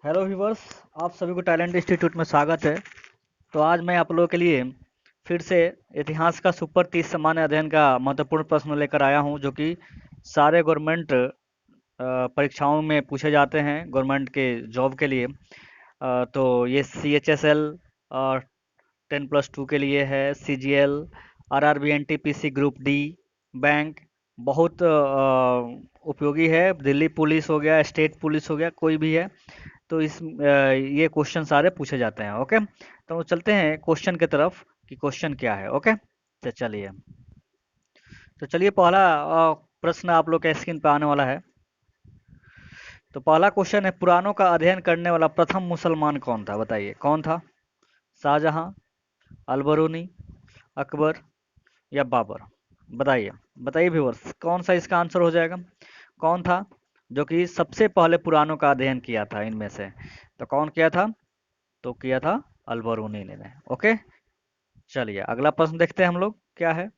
Hello viewers. आप सभी को टैलेंट इंस्टीट्यूट में स्वागत है। तो आज मैं आप लोगों के लिए फिर से इतिहास का सुपर 30 सामान्य अध्ययन का महत्वपूर्ण प्रश्न लेकर आया हूं, जो कि सारे गवर्नमेंट परीक्षाओं में पूछे जाते हैं गवर्नमेंट के जॉब के लिए। तो ये CHSL और 10+2 के लिए है, CGL, RRB, NTPC group D, bank, बहुत उपयोगी है। दिल्ली पुलिस हो गया, स्टेट पुलिस हो गया, कोई भी है तो ये क्वेश्चन सारे पूछे जाते हैं। ओके, तो चलते हैं क्वेश्चन की तरफ कि क्वेश्चन क्या है। ओके, तो चलिए। तो चलिए, पहला प्रश्न आप लोग के स्क्रीन पे आने वाला है। तो पहला क्वेश्चन है, पुराणों का अध्ययन करने वाला प्रथम मुसलमान कौन था? बताइए, कौन था? शाहजहां, अलबरूनी, अकबर या बाबर? बताइए, बताइए व्यूअर्स, कौन सा इसका आंसर हो जाएगा? कौन था जो कि सबसे पहले पुराणों का अध्ययन किया था इनमें से? तो कौन किया था? तो किया था अलबरूनी ने। ओके, चलिए अगला प्रश्न देखते हैं हम लोग क्या है।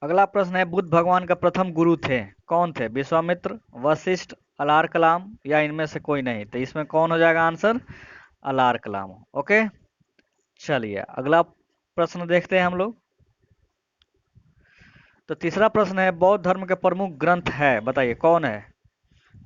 अगला प्रश्न है, बुद्ध भगवान का प्रथम गुरु थे, कौन थे? विश्वामित्र, वशिष्ठ, अलार कलाम या इनमें से कोई नहीं? तो इसमें कौन हो जाएगा आंसर? अलार कलाम। ओके, चलिए अगला प्रश्न देखते हैं हम लोग। तो तीसरा प्रश्न है, बौद्ध धर्म के प्रमुख ग्रंथ है, बताइए कौन है?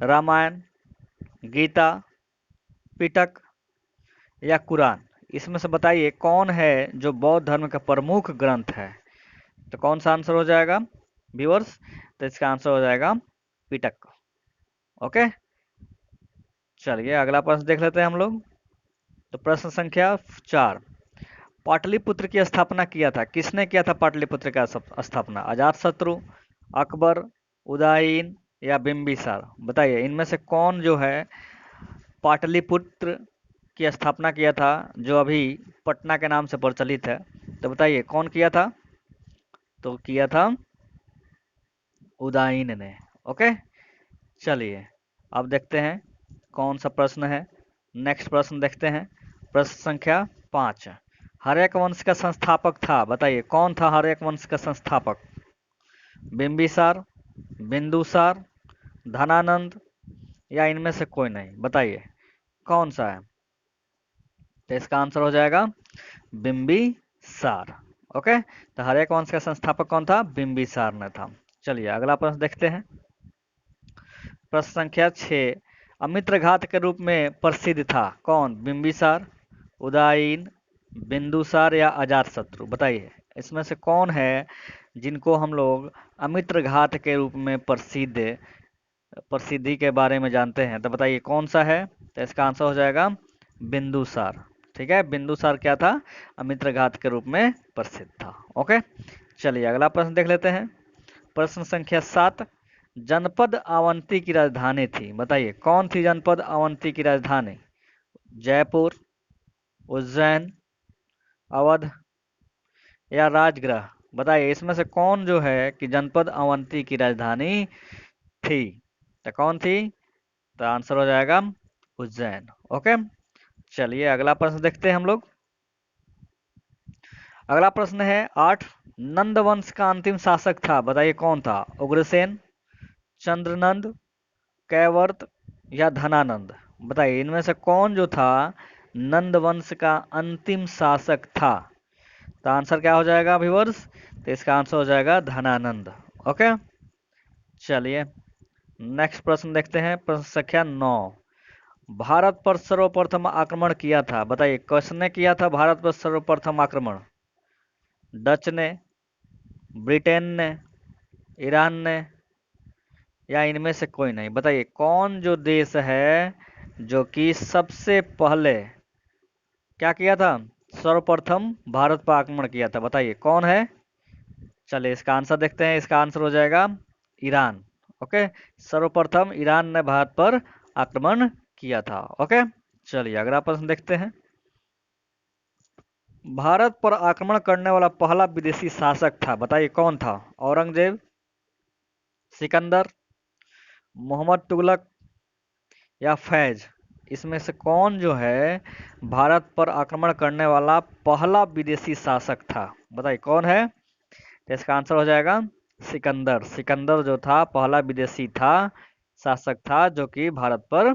रामायण, गीता, पिटक या कुरान? इसमें से बताइए कौन है जो बौद्ध धर्म का प्रमुख ग्रंथ है? तो कौन सा आंसर हो जाएगा व्यूअर्स? तो इसका आंसर हो जाएगा पिटक। ओके, चलिए अगला प्रश्न देख लेते हैं हम लोग। तो प्रश्न संख्या 4, पाटलिपुत्र की स्थापना किया था, किसने किया था पाटलिपुत्र का स्थापना? अजातशत्रु, अकबर, उदयन या बिंबिसार? बताइए इनमें से कौन जो है पाटलिपुत्र की स्थापना किया था, जो अभी पटना के नाम से प्रचलित है? तो बताइए कौन किया था? तो किया था उदयन ने। ओके, चलिए अब देखते हैं कौन सा प्रश्न है। नेक्स्ट प्रश्न देखते हैं। प्रश्न संख्या 5, हर्यक वंश का संस्थापक था, बताइए कौन था हर्यक वंश का संस्थापक? बिंबिसार, बिंदुसार, धनानंद या इनमें से कोई नहीं? बताइए कौन सा है? तो इसका आंसर हो जाएगा बिंबिसार। ओके, तो हर्यक वंश का संस्थापक कौन था? बिंबिसार ने था। चलिए अगला प्रश्न देखते हैं। प्रश्न संख्या 6, अमित्रघात के रूप में प्रसिद्ध था, कौन? बिंबिसार, उदयन, बिंदुसार या अजातशत्रु? बताइए इसमें से कौन है जिनको हम लोग अमित्रघात के रूप में प्रसिद्धि के बारे में जानते हैं? तो बताइए कौन सा है? तो इसका आंसर हो जाएगा बिंदुसार। ठीक है, बिंदुसार क्या था? अमित्रघात के रूप में प्रसिद्ध था। ओके, चलिए अगला प्रश्न देख लेते हैं। प्रश्न संख्या 7, जनपद अवंती की राजधानी थी, बताइए कौन थी जनपद अवंती की राजधानी? जयपुर, उज्जैन, अवध या राजगृह? बताइए इसमें से कौन जो है कि जनपद अवंती की राजधानी थी? तो कौन थी? तो आंसर हो जाएगा उज्जैन। ओके, चलिए अगला प्रश्न देखते हैं हम लोग। अगला प्रश्न है 8, नंद वंश का अंतिम शासक था, बताइए कौन था? उग्रसेन, चंद्रनंद, कैवर्त या धनानंद? बताइए इनमें से कौन जो था नंद वंश का अंतिम शासक था? तो आंसर क्या हो जाएगा व्यूअर्स? तो इसका आंसर हो जाएगा धनानंद। ओके, चलिए नेक्स्ट प्रश्न देखते हैं। प्रश्न संख्या 9, भारत पर सर्वप्रथम आक्रमण किया था, बताइए किसने किया था भारत पर सर्वप्रथम आक्रमण? डच ने, ब्रिटेन ने, ईरान ने या इनमें से कोई नहीं? बताइए कौन जो देश है जो कि सबसे पहले क्या किया था? सर्वप्रथम भारत पर आक्रमण किया था, बताइए कौन है? चलिए इसका आंसर देखते हैं। इसका आंसर हो जाएगा ईरान। ओके, सर्वप्रथम ईरान ने भारत पर आक्रमण किया था। ओके, चलिए अगला प्रश्न देखते हैं। भारत पर आक्रमण करने वाला पहला विदेशी शासक था, बताइए कौन था? औरंगजेब, सिकंदर, मोहम्मद तुगलक या फैज? इसमें से कौन जो है भारत पर आक्रमण करने वाला पहला विदेशी शासक था? बताइए कौन है? तो इसका आंसर हो जाएगा सिकंदर। सिकंदर जो था पहला विदेशी था, शासक था जो कि भारत पर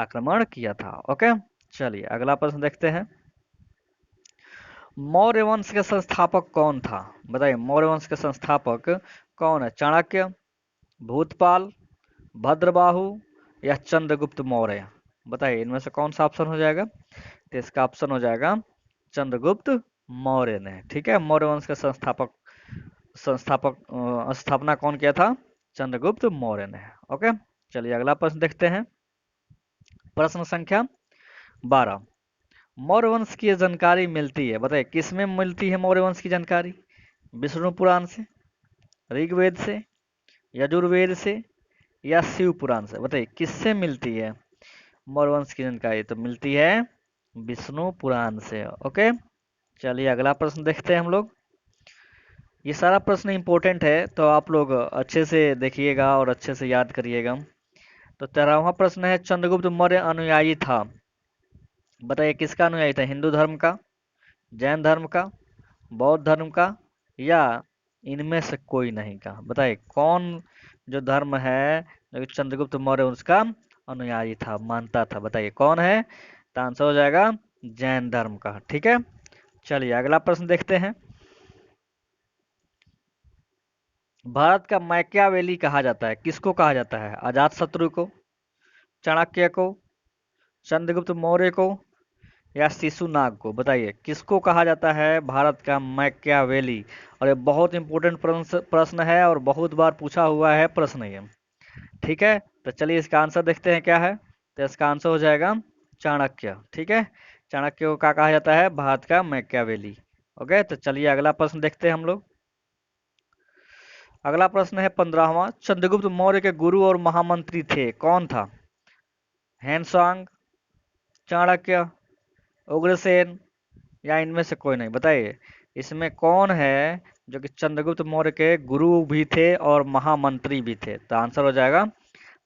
आक्रमण किया था। ओके, चलिए अगला प्रश्न देखते हैं। मौर्य वंश के संस्थापक कौन था? बताइए, मौर्य वंश के संस्थापक कौन है? चाणक्य, भूतपाल, भद्रबाहु या चंद्रगुप्त मौर्य? बताइए, इनमें से कौन सा ऑप्शन हो जाएगा? तो इसका ऑप्शन हो जाएगा चंद्रगुप्त मौर्य ने। ठीक है, मौर्य वंश के स्थापना कौन किया था? चंद्रगुप्त मौर्य ने। ओके, चलिए अगला प्रश्न देखते हैं। प्रश्न संख्या 12। मौर्य वंश की जानकारी मिलती है, बताइए किसमें मिलती है मौर्य वंश की जानकारी? विष्णु पुराण से, ऋग्वेद से, यजुर्वेद से या शिव पुराण से? बताइए किससे मिलती है मौर्य वंश की जानकारी? तो मिलती है विष्णु पुराण से। ओके, चलिए अगला प्रश्न देखते हैं हम लोग। ये सारा प्रश्न इंपॉर्टेंट है, तो आप लोग अच्छे से देखिएगा और अच्छे से याद करिएगा। तो 13वां प्रश्न है, चंद्रगुप्त मौर्य अनुयायी था, बताइए किसका अनुयायी था? हिंदू धर्म का, जैन धर्म का, बौद्ध धर्म का या इनमें से कोई नहीं का? बताइए कौन जो धर्म है जो कि चंद्रगुप्त मौर्य उसका अनुयायी था, मानता था? बताइए कौन है? तो आंसर हो जाएगा जैन धर्म का। ठीक है, चलिए अगला प्रश्न देखते हैं। भारत का मैकियावेली कहा जाता है, किसको कहा जाता है? अजातशत्रु को, चाणक्य को, चंद्रगुप्त मौर्य को या शिशुनाग को? बताइए किसको कहा जाता है भारत का मैकियावेली? और ये बहुत इंपॉर्टेंट प्रश्न है और बहुत बार पूछा हुआ है प्रश्न ये। ठीक है, तो चलिए इसका आंसर देखते हैं क्या है। तो इसका आंसर हो जाएगा चाणक्य। ठीक है, चाणक्य को क्या कहा जाता है? भारत का मैकियावेली। ओके, तो चलिए अगला प्रश्न देखते हैं हम लोग। अगला प्रश्न है 15वां, चंद्रगुप्त मौर्य के गुरु और महामंत्री थे, कौन था? हैनसांग, चाणक्य, उग्रसेन या इनमें से कोई नहीं? बताइए इसमें कौन है जो कि चंद्रगुप्त मौर्य के गुरु भी थे और महामंत्री भी थे? तो आंसर हो जाएगा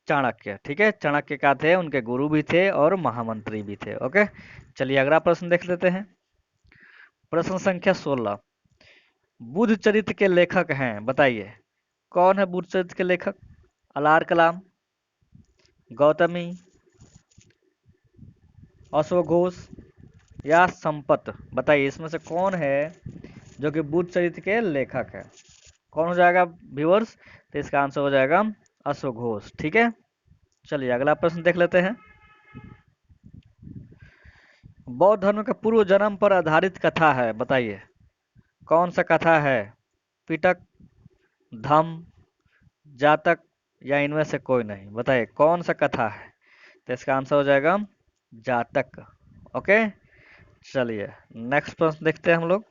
चाणक्य। ठीक है, चाणक्य क्या थे? उनके गुरु भी थे और महामंत्री भी थे। ओके, चलिए अगला प्रश्न देख लेते हैं। प्रश्न संख्या 16। बुद्ध चरित्र के लेखक हैं, बताइए कौन है बुद्ध चरित्र के लेखक? अलार कलाम, गौतमी, अश्वघोष या संपत? बताइए इसमें से कौन है जो कि बुद्ध चरित्र के लेखक है? कौन हो जाएगा व्यूअर्स? तो इसका आंसर हो जाएगा अश्वघोष। ठीक है, चलिए अगला प्रश्न देख लेते हैं। बौद्ध धर्म के पूर्व जन्म पर आधारित कथा है, बताइए कौन सा कथा है? पिटक, धम्म, जातक या इनमें से कोई नहीं? बताइए कौन सा कथा है? तो इसका आंसर हो जाएगा जातक। ओके, चलिए नेक्स्ट प्रश्न देखते हैं हम लोग।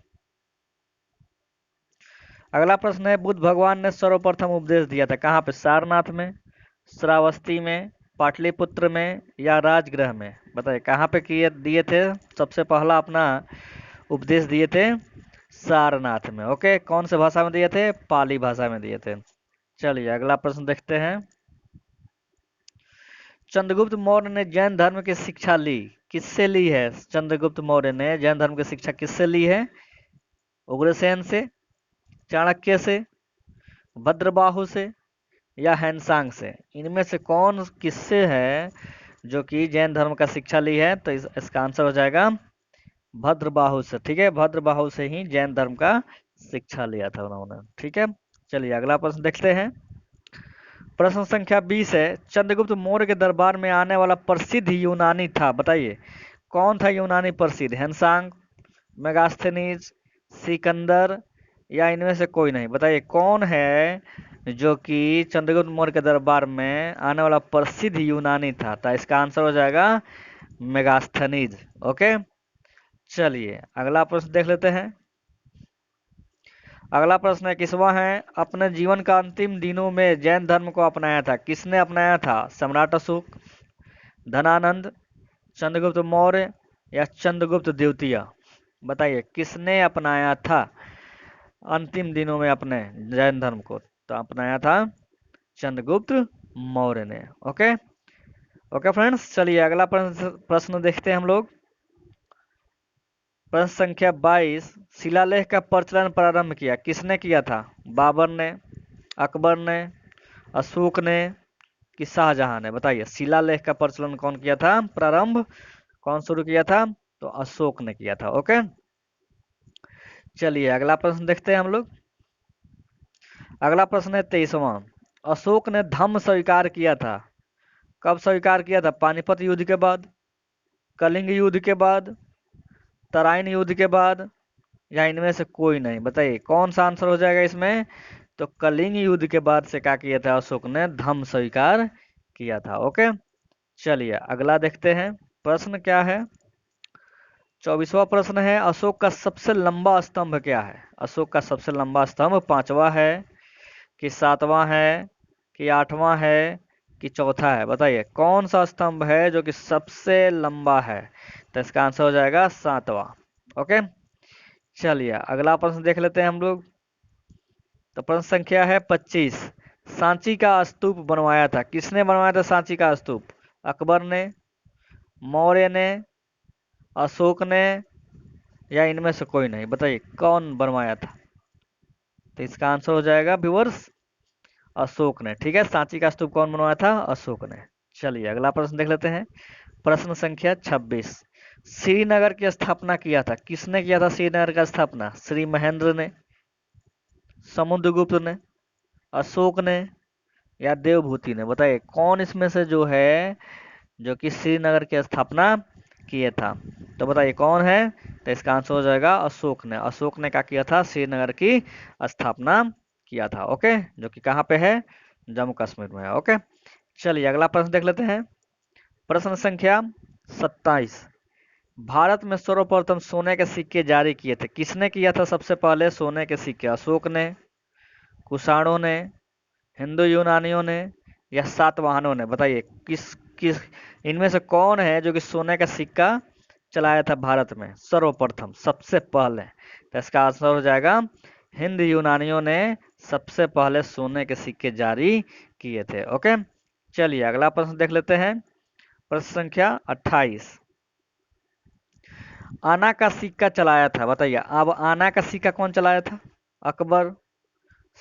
अगला प्रश्न है, बुद्ध भगवान ने सर्वप्रथम उपदेश दिया था कहाँ पे? सारनाथ में, श्रावस्ती में, पाटलिपुत्र में या राजगृह में? बताइए कहाँ पे किए दिए थे सबसे पहला अपना उपदेश? दिए थे सारनाथ में। ओके, कौन से भाषा में दिए थे? पाली भाषा में दिए थे। चलिए अगला प्रश्न देखते हैं। चंद्रगुप्त मौर्य ने जैन धर्म की शिक्षा ली, किससे ली है? चंद्रगुप्त मौर्य ने जैन धर्म की शिक्षा किससे ली है? उग्रसेन से, चाणक्य से, भद्रबाहु से या हैनसांग से? इनमें से कौन किससे है जो कि जैन धर्म का शिक्षा ली है? तो इसका आंसर हो जाएगा भद्रबाहु से। ठीक है, भद्रबाहु से ही जैन धर्म का शिक्षा लिया था उन्होंने। ठीक है, चलिए अगला प्रश्न देखते हैं। प्रश्न संख्या 20 है, चंद्रगुप्त मौर्य के दरबार में आने वाला प्रसिद्ध यूनानी था, बताइए कौन था यूनानी प्रसिद्ध? हैनसांग, मेगास्थनीज, सिकंदर या इनमें से कोई नहीं? बताइए कौन है जो कि चंद्रगुप्त मौर्य के दरबार में आने वाला प्रसिद्ध यूनानी था? तो इसका आंसर हो जाएगा मेगास्थनीज। ओके, चलिए अगला प्रश्न देख लेते हैं। अगला प्रश्न है 21वां है, अपने जीवन का अंतिम दिनों में जैन धर्म को अपनाया था, किसने अपनाया था? सम्राट अशोक, धनानंद, चंद्रगुप्त मौर्य या चंद्रगुप्त द्वितीय? बताइए किसने अपनाया था अंतिम दिनों में अपने जैन धर्म को? तो अपनाया था चंद्रगुप्त मौर्य ने। ओके ओके फ्रेंड्स, चलिए अगला प्रश्न देखते हैं हम लोग। प्रश्न संख्या 22, शिलालेख का प्रचलन प्रारंभ किया, किसने किया था? बाबर ने, अकबर ने, अशोक ने, कि शाहजहां ने? बताइए, शिलालेख का प्रचलन कौन किया था? प्रारंभ कौन शुरू किया था? तो अशोक ने किया था। ओके, चलिए अगला प्रश्न देखते हैं हम लोग। अगला प्रश्न है 23वां। अशोक ने धम्म स्वीकार किया था, कब स्वीकार किया था? पानीपत युद्ध के बाद, कलिंग युद्ध के बाद, तराइन युद्ध के बाद, या इनमें से कोई नहीं? बताइए कौन सा आंसर हो जाएगा इसमें? तो कलिंग युद्ध के बाद से क्या किया था? अशोक ने धम्म स्वीकार किया था। ओके, चलिए अगला देखते हैं। प्रश्न क्या है? 24वां प्रश्न है, अशोक का सबसे लंबा स्तंभ क्या है? अशोक का सबसे लंबा स्तंभ 5वां है कि 7वां है कि 8वां है कि चौथा है? बताइए कौन सा स्तंभ है जो कि सबसे लंबा है? तो इसका आंसर हो जाएगा 7वां। ओके, चलिए अगला प्रश्न देख लेते हैं हम लोग। तो प्रश्न संख्या है 25। सांची का स्तूप बनवाया था, किसने बनवाया था सांची का स्तूप? अकबर ने, मौर्य ने, अशोक ने, या इनमें से कोई नहीं? बताइए कौन बनवाया था? तो इसका आंसर हो जाएगा व्यूअर्स अशोक ने। ठीक है, सांची का स्तूप कौन बनवाया था? अशोक ने। चलिए अगला प्रश्न देख लेते हैं। प्रश्न संख्या 26। श्रीनगर की स्थापना किया था, किसने किया था श्रीनगर का स्थापना? श्री महेंद्र ने, समुद्रगुप्त ने, अशोक ने, या देवभूति ने? बताइए कौन इसमें से जो है जो कि श्रीनगर की स्थापना किया था? तो बताइए कौन है? तो इसका आंसर हो जाएगा अशोक ने। अशोक ने क्या किया था? श्रीनगर की स्थापना किया था। ओके, जो कि कहाँ पे है? जम्मू कश्मीर में है। ओके, चलिए अगला प्रश्न देख लेते हैं। प्रश्न संख्या 27। भारत में सर्वप्रथम सोने के सिक्के जारी किए थे, किसने किया था सबसे पहले सोने के सिक्के? अशोक ने, कुषाणों ने, हिंदू यूनानियों ने, या सातवाहनों ने? बताइए किस किस इनमें से कौन है जो कि सोने का सिक्का चलाया था भारत में सर्वप्रथम सबसे पहले? तो इसका आंसर हो जाएगा हिंद यूनानियों ने सबसे पहले सोने के सिक्के जारी किए थे। ओके, चलिए अगला प्रश्न देख लेते हैं। प्रश्न संख्या 28। आना का सिक्का चलाया था, बताइए अब आना का सिक्का कौन चलाया था? अकबर,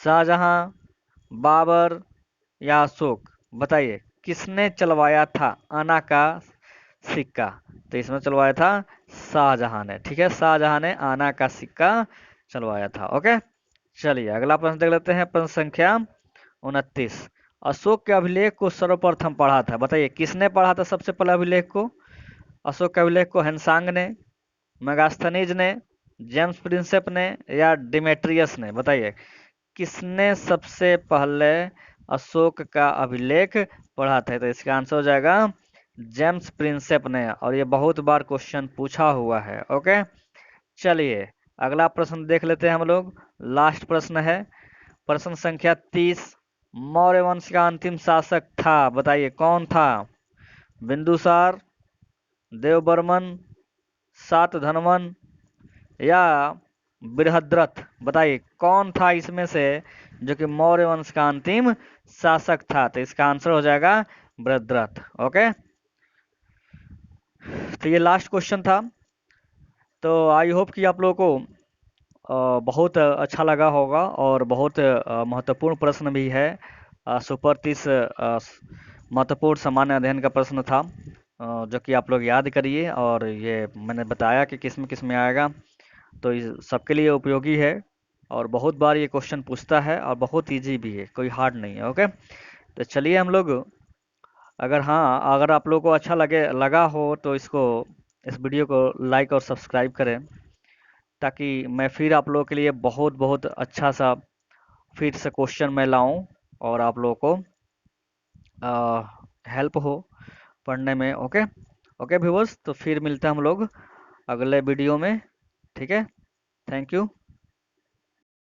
शाहजहां, बाबर, या अशोक? बताइए किसने चलवाया था आना का सिक्का? तो इसमें चलवाया था शाहजहां ने। ठीक है, शाहजहां ने आना का सिक्का चलवाया था। ओके, चलिए अगला प्रश्न देख लेते हैं। प्रश्न संख्या 29। अशोक के अभिलेख को सर्वप्रथम पढ़ा था, बताइए किसने पढ़ा था सबसे पहले अभिलेख को? अशोक के अभिलेख को हेनसांग ने, मेगास्थनीज ने, जेम्स प्रिंसेप ने, या डिमेट्रियस ने? बताइए किसने सबसे पहले अशोक का अभिलेख पढ़ा था? तो इसका आंसर हो जाएगा जेम्स प्रिंसेप ने, और ये बहुत बार क्वेश्चन पूछा हुआ है। ओके, चलिए अगला प्रश्न देख लेते हैं हम लोग। लास्ट प्रश्न है प्रश्न संख्या 30। मौर्य वंश का अंतिम शासक था, बताइए कौन था? बिंदुसार, देवबर्मन, सातधनवन, या बृहद्रथ? बताइए कौन था इसमें से जो कि मौर्य वंश का अंतिम शासक था? तो इसका आंसर हो जाएगा बृहद्रथ। ओके, तो ये लास्ट क्वेश्चन था। तो आई होप कि आप लोगों को बहुत अच्छा लगा होगा, और बहुत महत्वपूर्ण प्रश्न भी है। सुपर 30 महत्वपूर्ण सामान्य अध्ययन का प्रश्न था, जो कि आप लोग याद करिए, और ये मैंने बताया कि किस में आएगा, तो सबके लिए उपयोगी है। और बहुत बार ये क्वेश्चन पूछता है, और बहुत इजी भी है, कोई हार्ड नहीं है। ओके, तो चलिए हम लोग, अगर आप लोगों को अच्छा लगा हो तो इस वीडियो को लाइक और सब्सक्राइब करें, ताकि मैं फिर आप लोगों के लिए बहुत बहुत अच्छा सा फिर से क्वेश्चन मैं लाऊं, और आप लोगों को हेल्प हो पढ़ने में। ओके, ओके व्यूअर्स, तो फिर मिलते हैं हम लोग अगले वीडियो में। ठीक है, थैंक यू।